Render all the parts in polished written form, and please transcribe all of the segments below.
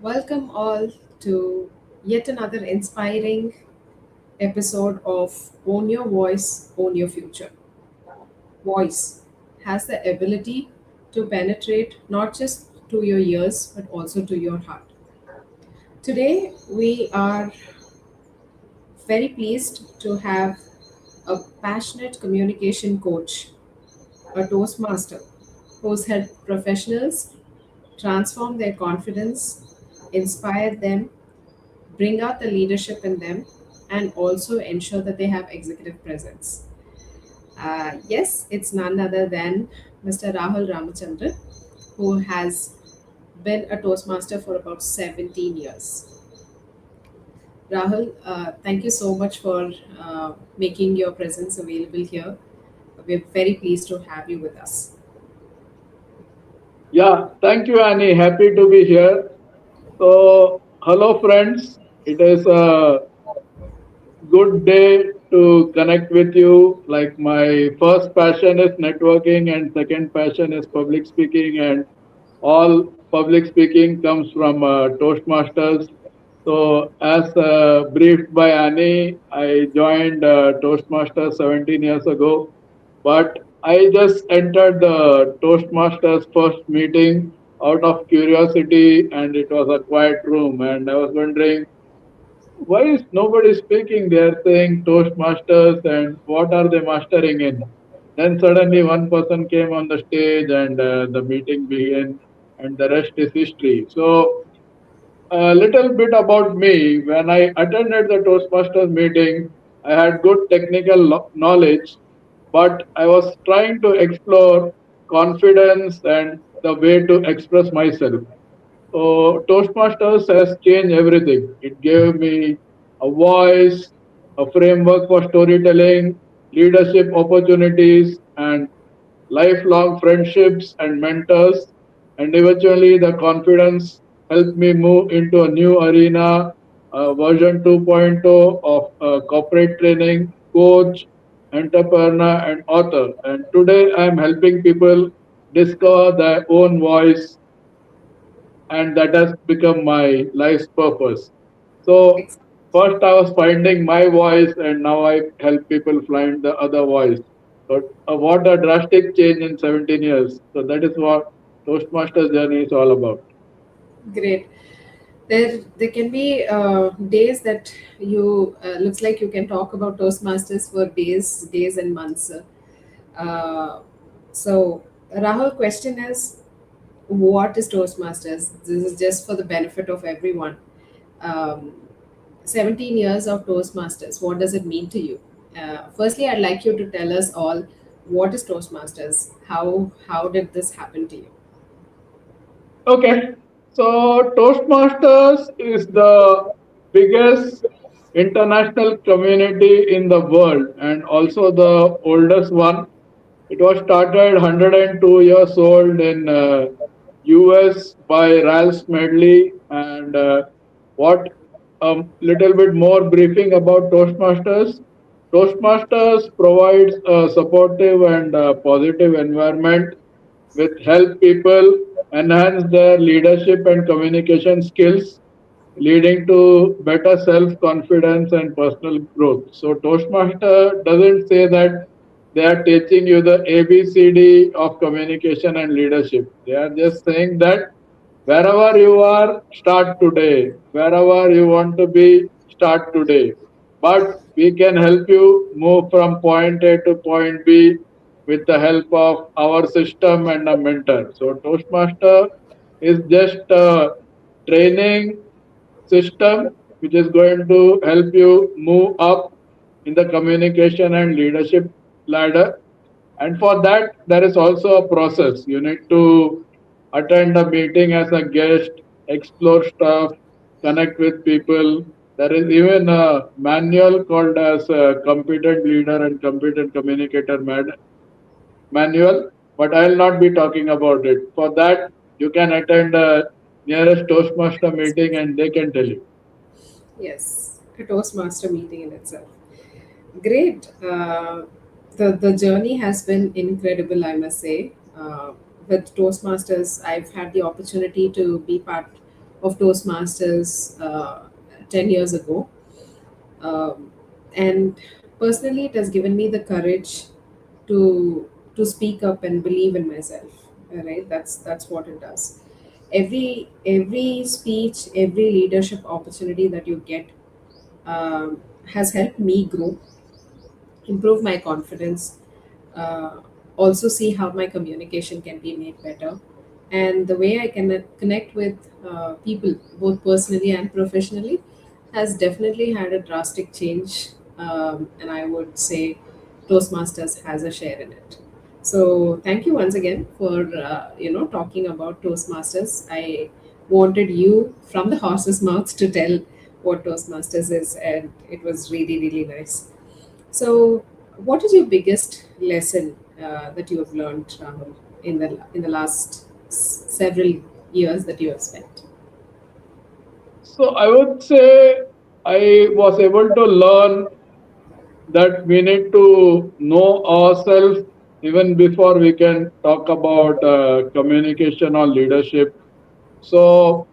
Welcome all to yet another inspiring episode of Own Your Voice, Own Your Future. Voice has the ability to penetrate not just to your ears but also to your heart. Today, we are very pleased to have a passionate communication coach, a Toastmaster, who's helped professionals transform their confidence, inspire them, bring out the leadership in them, and also ensure that they have executive presence. Yes, it's none other than Mr. Rahul Ramachandran, who has been a Toastmaster for about 17 years. Rahul, thank you so much for making your presence available here. We're very pleased to have you with us. Yeah, thank you, Annie. Happy to be here. So, hello, friends. It is a good day to connect with you. Like, my first passion is networking, and second passion is public speaking, and all public speaking comes from Toastmasters. So, as briefed by Annie, I joined Toastmasters 17 years ago, but I just entered the Toastmasters first meeting out of curiosity, and it was a quiet room, and I was wondering why is nobody speaking? They are saying Toastmasters, and what are they mastering in? Then suddenly one person came on the stage, and the meeting began, and the rest is history. So a little bit about me. When I attended the Toastmasters meeting, I had good technical knowledge, but I was trying to explore confidence and the way to express myself. So Toastmasters has changed everything. It gave me a voice, a framework for storytelling, leadership opportunities, and lifelong friendships and mentors. And eventually, the confidence helped me move into a new arena, version 2.0 of corporate training, coach, entrepreneur, and author. And today, I'm helping people discover their own voice, and that has become my life's purpose. So Ex- first I was finding my voice, and now I help people find the other voice. So what a drastic change in 17 years. So that is what Toastmasters journey is all about. Great. There can be days that you looks like you can talk about Toastmasters for days and months. Uh, so Rahul, question is, what is Toastmasters? This is just for the benefit of everyone. Um, 17 years of Toastmasters. What does it mean to you? Firstly, I'd like you to tell us all what is Toastmasters. How did this happen to you? Okay. So Toastmasters is the biggest international community in the world and also the oldest one. It was started 102 years old in US by Ralph Smedley. And what little bit more briefing about Toastmasters. Toastmasters provides a supportive and positive environment with help people enhance their leadership and communication skills, leading to better self confidence and personal growth. So, Toastmaster doesn't say that they are teaching you the ABCD of communication and leadership. They are just saying that wherever you are, start today. Wherever you want to be, start today. But we can help you move from point A to point B with the help of our system and a mentor. So, Toastmaster is just a training system which is going to help you move up in the communication and leadership ladder. And for that, there is also a process. You need to attend a meeting as a guest, explore stuff, connect with people. There is even a manual called as a competent leader and competent communicator manual, but I'll not be talking about it. For that, you can attend a nearest Toastmaster meeting and they can tell you. Yes, a Toastmaster meeting in itself. Great. The journey has been incredible, I must say. With Toastmasters, I've had the opportunity to be part of Toastmasters 10 years ago. Um, and personally, it has given me the courage to speak up and believe in myself. Right? That's what it does. Every speech, every leadership opportunity that you get has helped me grow, improve my confidence, uh, also see how my communication can be made better, and the way I can connect with people both personally and professionally has definitely had a drastic change. And I would say Toastmasters has a share in it. So thank you once again for talking about Toastmasters. I wanted you from the horse's mouth to tell what Toastmasters is, and it was really really nice. So, what is your biggest lesson that you have learned, Rahul, in the last several years that you have spent? So I would say I was able to learn that we need to know ourselves even before we can talk about communication or leadership. So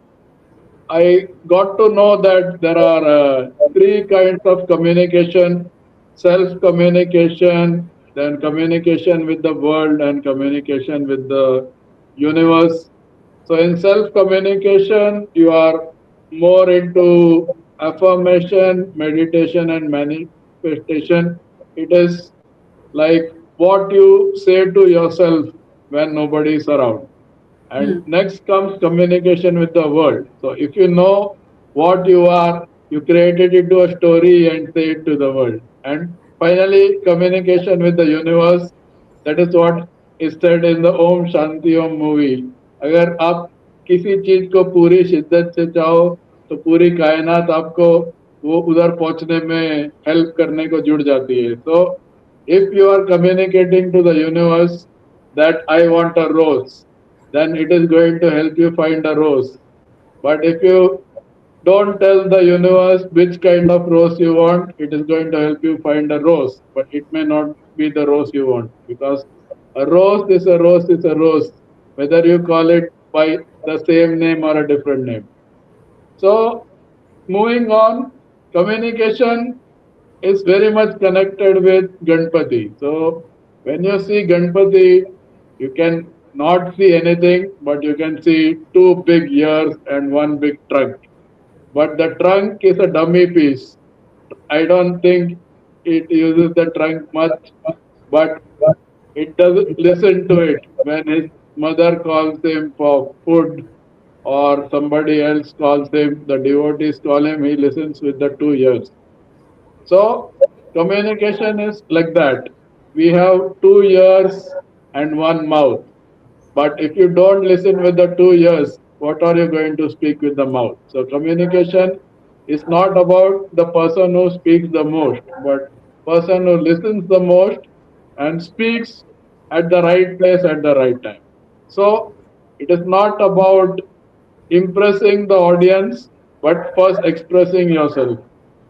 I got to know that there are three kinds of communication: self communication, then communication with the world, and communication with the universe. So, in self communication, you are more into affirmation, meditation, and manifestation. It is like what you say to yourself when nobody is around. And Hmm. next comes communication with the world. So if you know what you are, you create it into a story and say it to the world. And finally, communication with the universe. That is what is said in the Om Shanti Om movie. अगर आप किसी चीज को पूरी शिद्दत से चाहो तो पूरी कायनात आपको वो उधर पहुंचने में हेल्प करने को जुड़ जाती है. So if you are communicating to the universe that I want a rose, then it is going to help you find a rose. But if you don't tell the universe which kind of rose you want, it is going to help you find a rose, but it may not be the rose you want, because a rose is a rose is a rose, whether you call it by the same name or a different name. So, moving on, communication is very much connected with Ganpati. So when you see Ganpati, you can not see anything, but you can see two big ears and one big trunk. But the trunk is a dummy piece. I don't think it uses the trunk much, but it does listen to it when his mother calls him for food or somebody else calls him, the devotees call him, he listens with the two ears. So communication is like that. We have two ears and one mouth. But if you don't listen with the two ears, what are you going to speak with the mouth? So communication is not about the person who speaks the most, but person who listens the most and speaks at the right place at the right time. So it is not about impressing the audience, but first expressing yourself.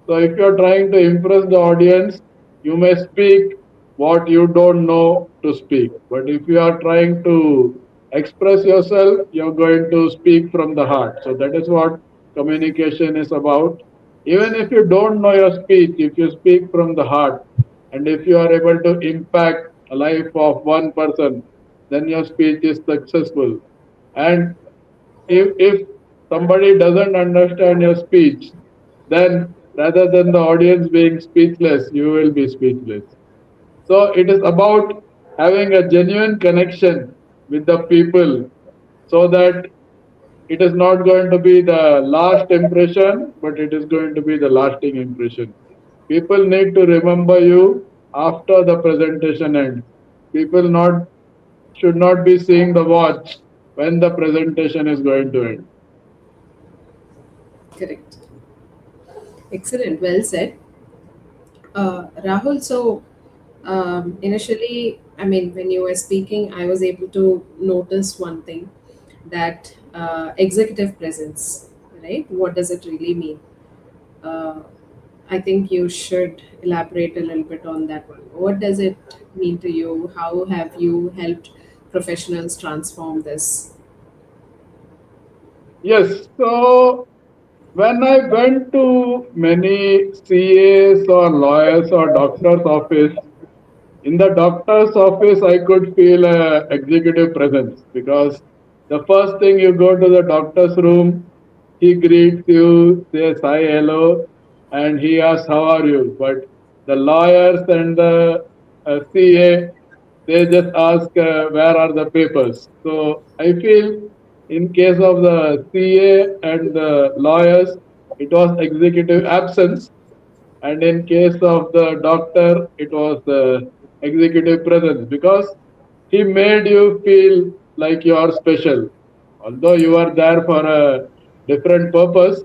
So if you're trying to impress the audience, you may speak what you don't know to speak. But if you are trying to express yourself, you're going to speak from the heart. So that is what communication is about. Even if you don't know your speech, if you speak from the heart, and if you are able to impact a life of one person, then your speech is successful. And if somebody doesn't understand your speech, then rather than the audience being speechless, you will be speechless. So it is about having a genuine connection with the people, so that it is not going to be the last impression, but it is going to be the lasting impression. People need to remember you after the presentation ends. People not should not be seeing the watch when the presentation is going to end. Correct. Excellent. Well said. Rahul, so initially, I mean, when you were speaking, I was able to notice one thing, that executive presence, right? What does it really mean? Uh, I think you should elaborate a little bit on that one. What does it mean to you? How have you helped professionals transform this? Yes. So when I went to many CAs or lawyers or doctor's office, in the doctor's office, I could feel a executive presence because the first thing you go to the doctor's room, he greets you, says hi, hello, and he asks how are you. But the lawyers and the CA, they just ask where are the papers. So I feel in case of the CA and the lawyers, it was executive absence, and in case of the doctor, it was executive presence because he made you feel like you are special. Although you are there for a different purpose,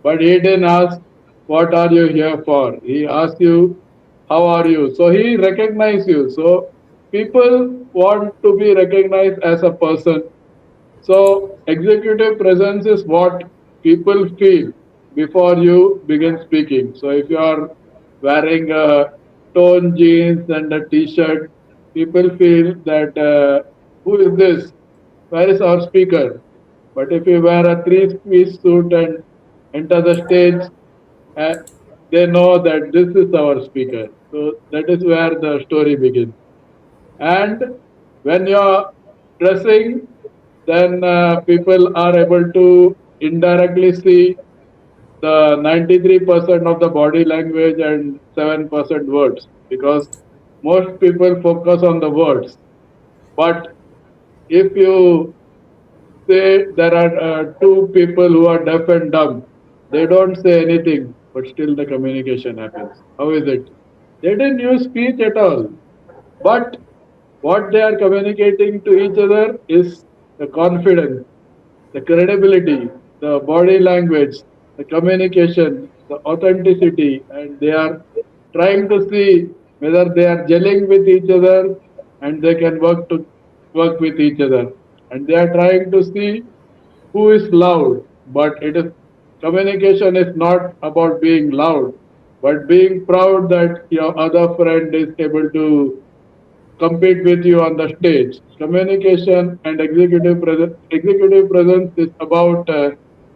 but he didn't ask, what are you here for? He asked you, how are you? So he recognized you. So people want to be recognized as a person, so, executive presence is what people feel before you begin speaking. So, if you are wearing a tone jeans and a t-shirt, people feel that who is this? Where is our speaker? But if you wear a three-piece suit and enter the stage, uh, they know that this is our speaker. So that is where the story begins. And when you're dressing, then people are able to indirectly see the 93% of the body language and 7% words, because most people focus on the words. But if you say there are two people who are deaf and dumb, they don't say anything, but still the communication happens. How is it? They didn't use speech at all. But what they are communicating to each other is the confidence, the credibility, the body language, the communication, the authenticity, and they are trying to see whether they are gelling with each other and they can work with each other. And they are trying to see who is loud, but it is communication is not about being loud, but being proud that your other friend is able to compete with you on the stage. Communication and executive presence is about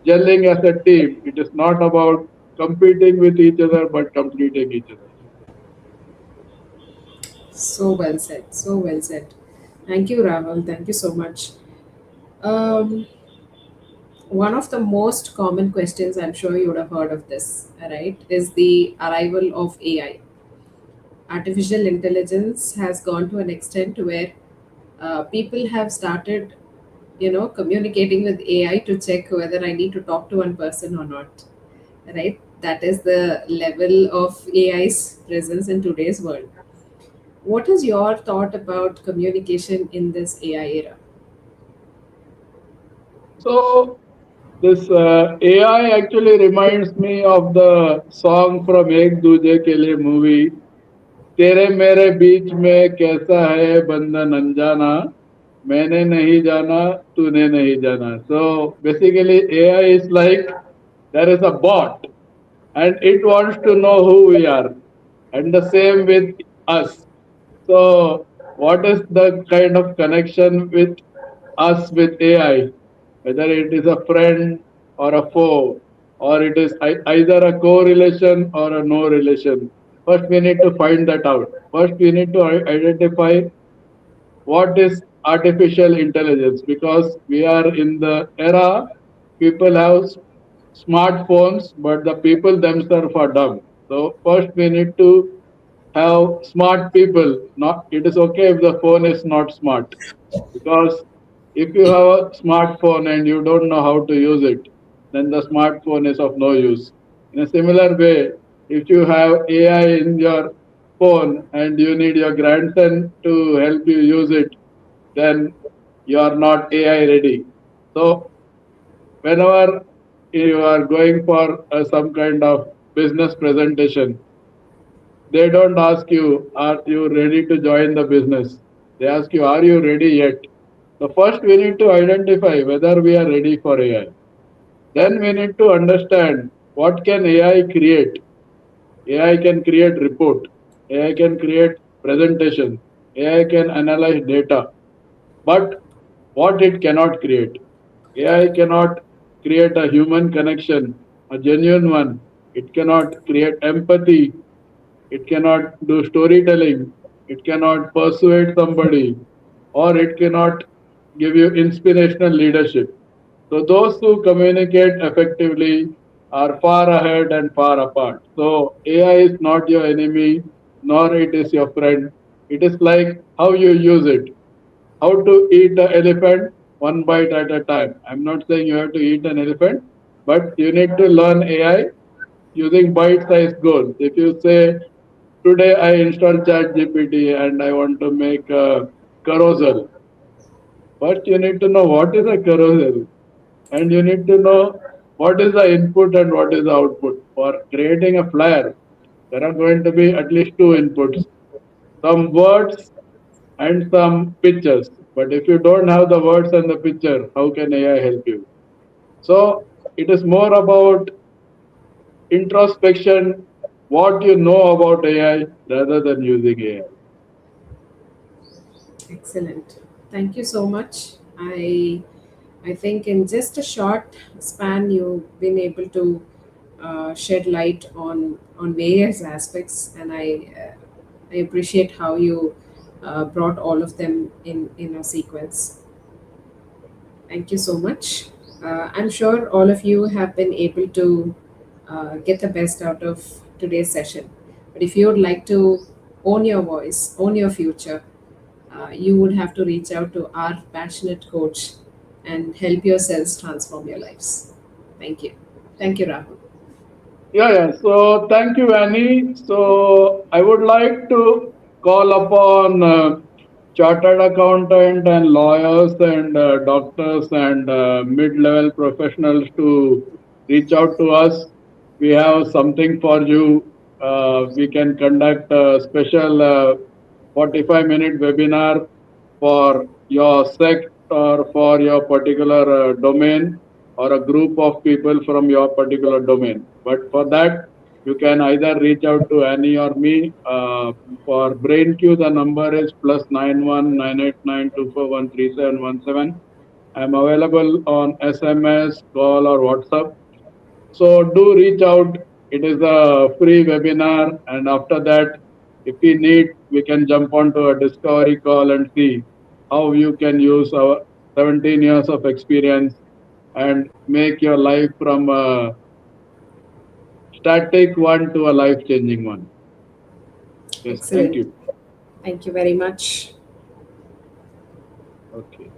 gelling as a team. It is not about competing with each other, but completing each other. So well said. So well said. Thank you, Rahul. Thank you so much. Um, One of the most common questions, I'm sure you would have heard of this, right, is the arrival of AI. Artificial intelligence has gone to an extent where people have started, communicating with AI to check whether I need to talk to one person or not, right? That is the level of AI's presence in today's world. What is your thought about communication in this AI era? So this AI actually reminds me of the song from Ek Duje Ke Liye movie. तेरे मेरे बीच में कैसा है बंधन अनजाना मैंने नहीं जाना तूने नहीं जाना. So basically AI is like there is a bot and it wants to know who we are, and the same with us. So what is the kind of connection with us with AI, whether it is a friend or a foe, or it is either a correlation or a no relation? First we need to find that out. First we need to identify what is artificial intelligence, because we are in the era people have smartphones but the people themselves are dumb. So first we need to have smart people. Not, it is okay if the phone is not smart, because if you have a smartphone and you don't know how to use it, then the smartphone is of no use. In a similar way, if you have AI in your phone and you need your grandson to help you use it, then you are not AI ready. So whenever you are going for some kind of business presentation, they don't ask you, are you ready to join the business? They ask you, are you ready yet? So first we need to identify whether we are ready for AI. Then we need to understand what can AI create. AI can create report. AI can create presentation. AI can analyze data. But what it cannot create? AI cannot create a human connection, a genuine one. It cannot create empathy. It cannot do storytelling. It cannot persuade somebody, or it cannot give you inspirational leadership. So those who communicate effectively are far ahead and far apart. So AI is not your enemy, nor it is your friend. It is like how you use it. How to eat an elephant one bite at a time. I'm not saying you have to eat an elephant, but you need to learn AI using bite-sized goals. If you say, today I installed ChatGPT and I want to make a carousel, first you need to know what is a carousel, and you need to know what is the input and what is the output. For creating a flyer, there are going to be at least two inputs, some words and some pictures. But if you don't have the words and the picture, how can AI help you? So it is more about introspection, what you know about AI rather than using AI. Excellent. Thank you so much. I think in just a short span, you've been able to shed light on various aspects, and I appreciate how you brought all of them in a sequence. Thank you so much. I'm sure all of you have been able to get the best out of today's session. But if you would like to own your voice, own your future, you would have to reach out to our passionate coach and help yourselves transform your lives. Thank you. Thank you, Rahul. Yeah, yeah. So thank you, Annie. So I would like to call upon chartered accountant and lawyers and doctors and mid-level professionals to reach out to us. We have something for you. We can conduct a special 45-minute webinar for your sect or for your particular domain or a group of people from your particular domain. But for that, you can either reach out to Annie or me. For BrainQ, the number is +91 989 241 3717. I'm available on SMS, call, or WhatsApp. So do reach out. It is a free webinar, and after that, if we need, we can jump onto a discovery call and see how you can use our 17 years of experience and make your life from a static one to a life changing one. Yes, thank Excellent. you. Thank you very much. Okay.